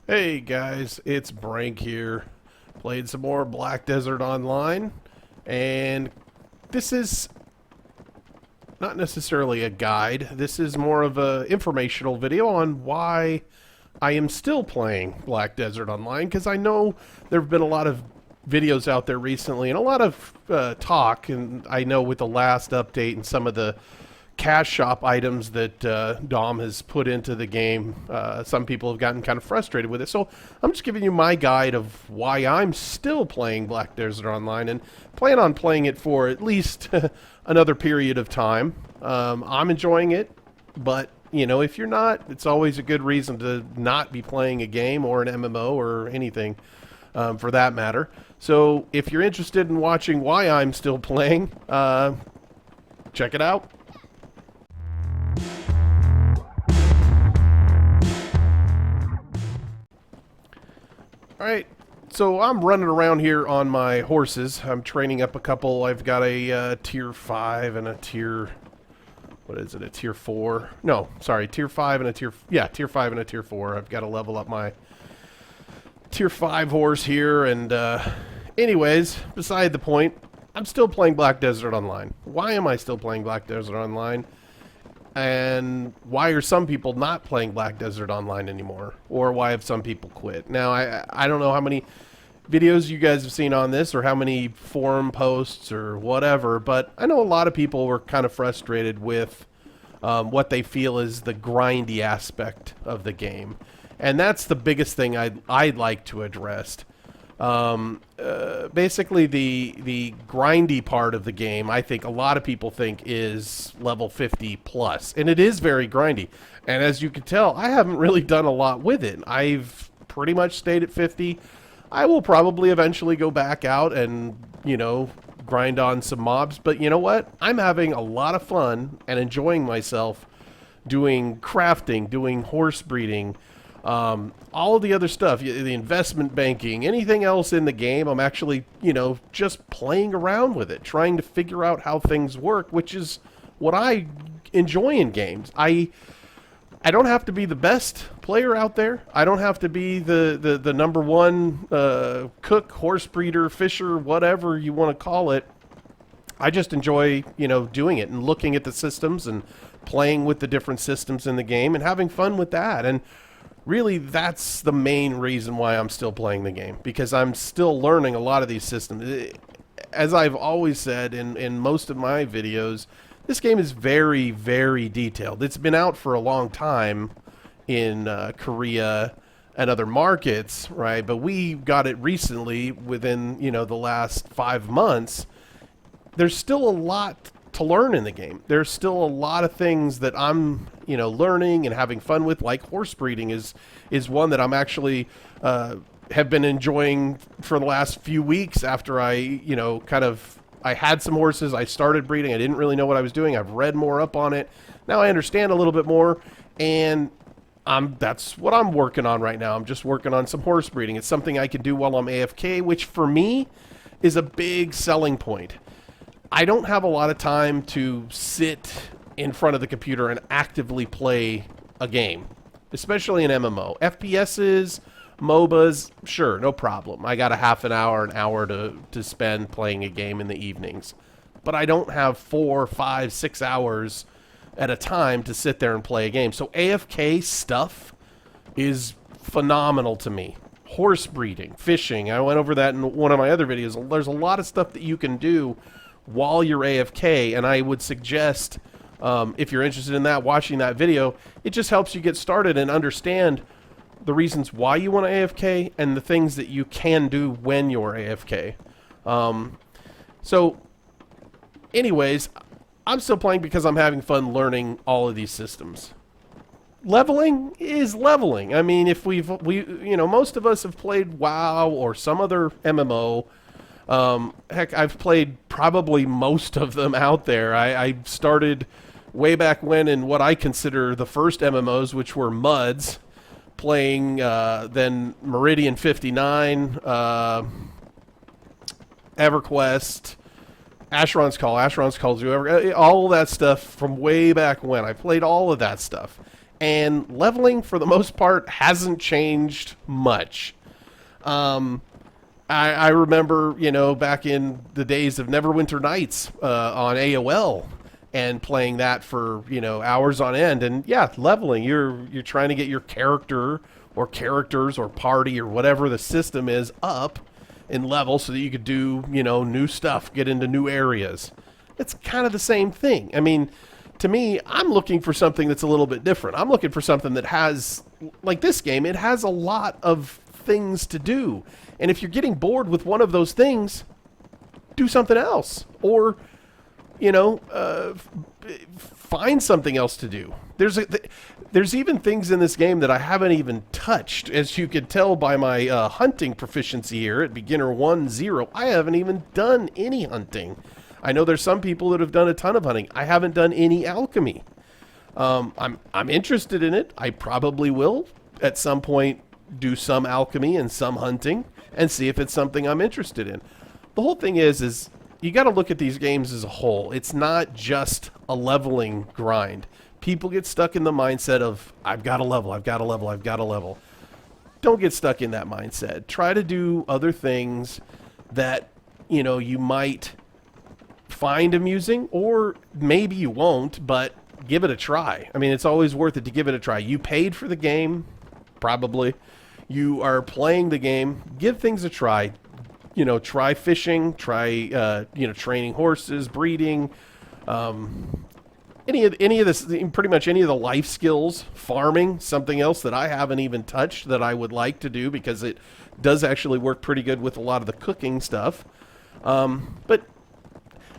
Hey guys, it's Brank here. Played some more Black Desert Online, and this is not necessarily a guide. This is more of a informational video on why I am still playing Black Desert Online, because I know there have been a lot of videos out there recently and a lot of talk, and I know with the last update and some of the cash shop items that Dom has put into the game, some people have gotten kind of frustrated with it. So I'm just giving you my guide of why I'm still playing Black Desert Online and plan on playing it for at least another period of time. I'm enjoying it, but you know, if you're not, it's always a good reason to not be playing a game or an MMO or anything for that matter. So if you're interested in watching why I'm still playing, check it out. All right, so I'm running around here on my horses. I'm training up a couple. I've got a tier 5 and a tier... What is it, a tier 4? No, sorry, tier 5 and a tier... Yeah, tier 5 and a tier 4. I've got to level up my tier 5 horse here. And anyways, beside the point, I'm still playing Black Desert Online. Why am I still playing Black Desert Online? And why are some people not playing Black Desert Online anymore? Or why have some people quit? Now, I don't know how many videos you guys have seen on this or how many forum posts or whatever, but I know a lot of people were kind of frustrated with what they feel is the grindy aspect of the game. And that's the biggest thing I'd like to address. Basically, the grindy part of the game, I think a lot of people think is level 50 plus, and it is very grindy. And as you can tell, I haven't really done a lot with it. I've pretty much stayed at 50. I will probably eventually go back out and, you know, grind on some mobs. But you know what? I'm having a lot of fun and enjoying myself doing crafting, doing horse breeding, all of the other stuff, the investment banking, anything else in the game. I'm actually, you know, just playing around with it, trying to figure out how things work, which is what I enjoy in games. I don't have to be the best player out there. I don't have to be the number one cook, horse breeder, fisher, whatever you want to call it. I just enjoy, you know, doing it and looking at the systems and playing with the different systems in the game and having fun with that. And really, that's the main reason why I'm still playing the game, because I'm still learning a lot of these systems. As I've always said in most of my videos, this game is very, very detailed. It's been out for a long time in Korea and other markets, right? But we got it recently within, you know, the last 5 months. There's still a lot to learn in the game. There's still a lot of things that I'm, you know, learning and having fun with, like horse breeding is one that I'm actually have been enjoying for the last few weeks after I, you know, I had some horses, I started breeding, I didn't really know what I was doing. I've read more up on it. Now I understand a little bit more, and that's what I'm working on right now. I'm just working on some horse breeding. It's something I can do while I'm AFK, which for me is a big selling point. I don't have a lot of time to sit in front of the computer and actively play a game, especially an MMO. FPSs, MOBAs, sure, no problem. I got a half an hour to spend playing a game in the evenings. But I don't have 4, 5, 6 hours at a time to sit there and play a game. So AFK stuff is phenomenal to me. Horse breeding, fishing, I went over that in one of my other videos. There's a lot of stuff that you can do while you're AFK, and I would suggest, if you're interested in that, watching that video. It just helps you get started and understand the reasons why you want to AFK and the things that you can do when you're AFK. So, anyways, I'm still playing because I'm having fun learning all of these systems. Leveling is leveling. I mean, if we you know, most of us have played WoW or some other MMO. Heck, I've played probably most of them out there. I started way back when in what I consider the first MMOs, which were MUDs, playing then Meridian 59, EverQuest, Asheron's Call, all of that stuff from way back when. I played all of that stuff. and leveling for the most part hasn't changed much. I remember, back in the days of Neverwinter Nights on AOL and playing that for, hours on end. And yeah, leveling, you're trying to get your character or characters or party or whatever the system is up in level so that you could do, new stuff, get into new areas. It's kind of the same thing. I mean, to me, I'm looking for something that's a little bit different. I'm looking for something that has, like this game, it has a lot of things to do. And if you're getting bored with one of those things, do something else. Or, find something else to do. There's even things in this game that I haven't even touched. As you could tell by my hunting proficiency here at beginner 1-0, I haven't even done any hunting. I know there's some people that have done a ton of hunting. I haven't done any alchemy. I'm interested in it. I probably will at some point do some alchemy and some hunting and see if it's something I'm interested in. The whole thing is you got to look at these games as a whole. It's not just a leveling grind. People get stuck in the mindset of, I've got to level, I've got to level, I've got to level. Don't get stuck in that mindset. Try to do other things that, you might find amusing, or maybe you won't, but give it a try. I mean, it's always worth it to give it a try. You paid for the game, probably. You are playing the game. Give things a try. Try fishing, try, training horses, breeding, any of this, pretty much any of the life skills, farming, something else that I haven't even touched that I would like to do because it does actually work pretty good with a lot of the cooking stuff. But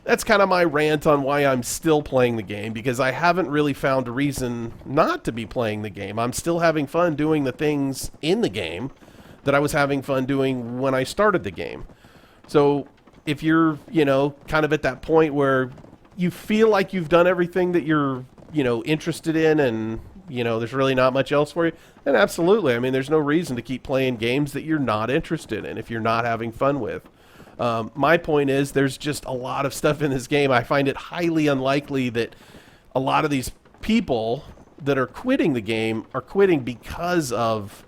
that's kind of my rant on why I'm still playing the game, because I haven't really found a reason not to be playing the game. I'm still having fun doing the things in the game that I was having fun doing when I started the game. So if you're, kind of at that point where you feel like you've done everything that you're, interested in and, there's really not much else for you, then absolutely. I mean, there's no reason to keep playing games that you're not interested in if you're not having fun with. My point is there's just a lot of stuff in this game. I find it highly unlikely that a lot of these people that are quitting the game are quitting because of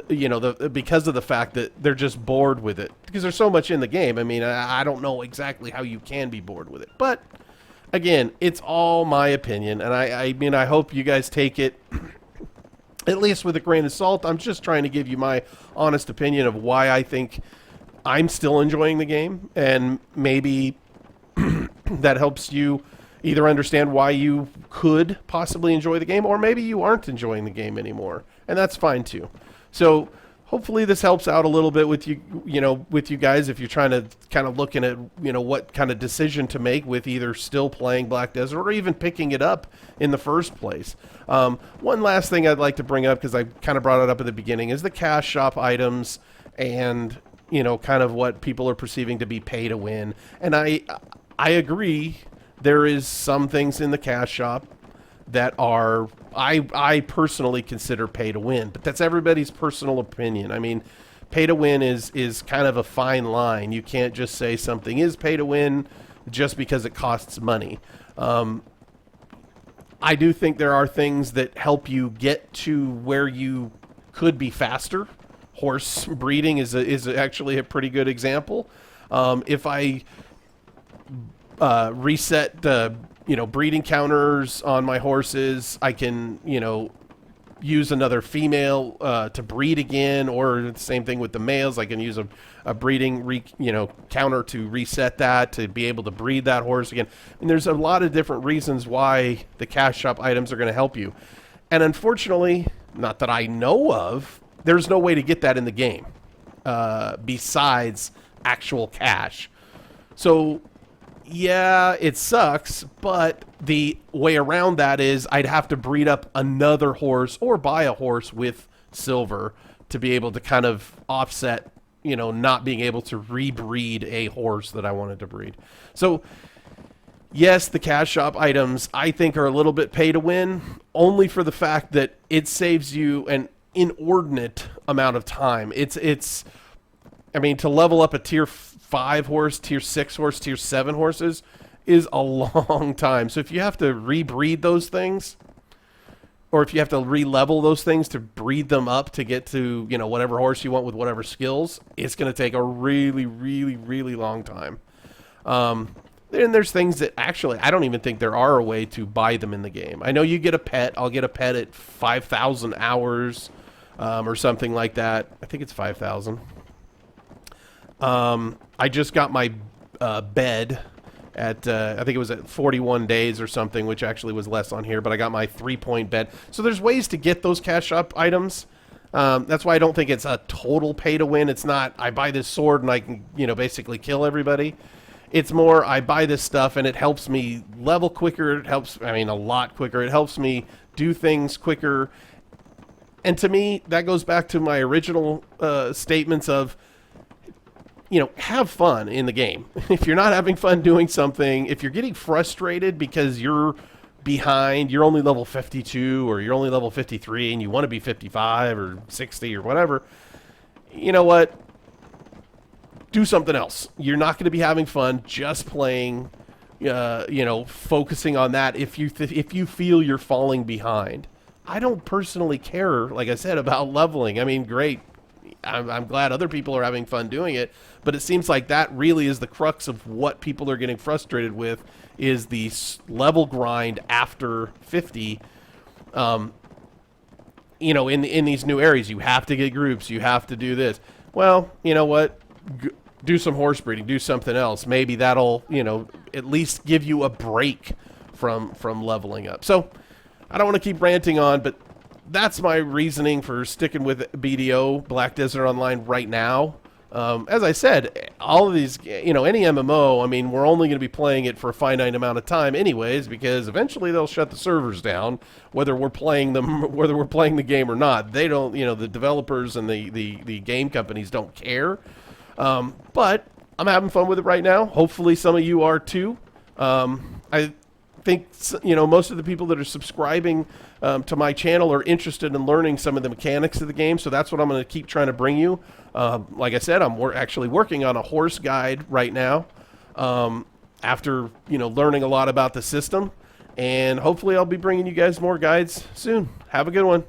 because of the fact that they're just bored with it, because there's so much in the game. I mean, I don't know exactly how you can be bored with it, but again, it's all my opinion, and I hope you guys take it at least with a grain of salt. I'm just trying to give you my honest opinion of why I think I'm still enjoying the game, and maybe that helps you either understand why you could possibly enjoy the game, or maybe you aren't enjoying the game anymore, and that's fine too. So hopefully this helps out a little bit with you, with you guys if you're trying to kind of looking at, what kind of decision to make with either still playing Black Desert or even picking it up in the first place. One last thing I'd like to bring up, because I kind of brought it up at the beginning, is the cash shop items and, kind of what people are perceiving to be pay to win. And I agree, there is some things in the cash shop that are, I personally consider pay to win, but that's everybody's personal opinion. I mean, pay to win is kind of a fine line. You can't just say something is pay to win just because it costs money. I do think there are things that help you get to where you could be faster. Horse breeding is actually a pretty good example. If I reset the breeding counters on my horses, I can use another female to breed again, or the same thing with the males. I can use a breeding counter to reset that to be able to breed that horse again. And there's a lot of different reasons why the cash shop items are going to help you. And unfortunately, not that I know of, there's no way to get that in the game besides actual cash. So yeah, it sucks, but the way around that is I'd have to breed up another horse or buy a horse with silver to be able to kind of offset, not being able to rebreed a horse that I wanted to breed. So yes, the cash shop items I think are a little bit pay to win, only for the fact that it saves you an inordinate amount of time. I mean, to level up a tier 5 horse, tier 6 horse, tier 7 horses is a long time. So if you have to rebreed those things, or if you have to re-level those things to breed them up to get to, you know, whatever horse you want with whatever skills, it's going to take a really, really, really long time. And there's things that actually I don't even think there are a way to buy them in the game. I know you get a pet. I'll get a pet at 5,000 hours or something like that. I think it's 5,000. I just got my bed at, I think it was at 41 days or something, which actually was less on here, but I got my 3-point bed. So there's ways to get those cash up items. That's why I don't think it's a total pay to win. It's not, I buy this sword and I can, you know, basically kill everybody. It's more, I buy this stuff and it helps me level quicker. It helps, I mean, a lot quicker. It helps me do things quicker. And to me, that goes back to my original statements of, you know, have fun in the game. If you're not having fun doing something, if you're getting frustrated because you're behind, you're only level 52 or you're only level 53 and you want to be 55 or 60 or whatever, you know what? Do something else. You're not going to be having fun just playing, you know, focusing on that if you feel you're falling behind. I don't personally care, like I said, about leveling. I mean, great. I'm glad other people are having fun doing it, but it seems like that really is the crux of what people are getting frustrated with is the level grind after 50. You know, in these new areas, you have to get groups. You have to do this. Well, you know what? Do some horse breeding. Do something else. Maybe that'll, you know, at least give you a break from leveling up. So I don't want to keep ranting on, but that's my reasoning for sticking with BDO, Black Desert Online, right now. As I said, all of these, you know, any MMO, I mean, we're only going to be playing it for a finite amount of time anyways, because eventually they'll shut the servers down, whether we're playing the game or not. They don't, you know, the developers and the game companies don't care. But I'm having fun with it right now. Hopefully some of you are too. I think, you know, most of the people that are subscribing to my channel are interested in learning some of the mechanics of the game, so that's what I'm going to keep trying to bring you. Like I said, I'm actually working on a horse guide right now after, you know, learning a lot about the system, and hopefully I'll be bringing you guys more guides soon. Have a good one.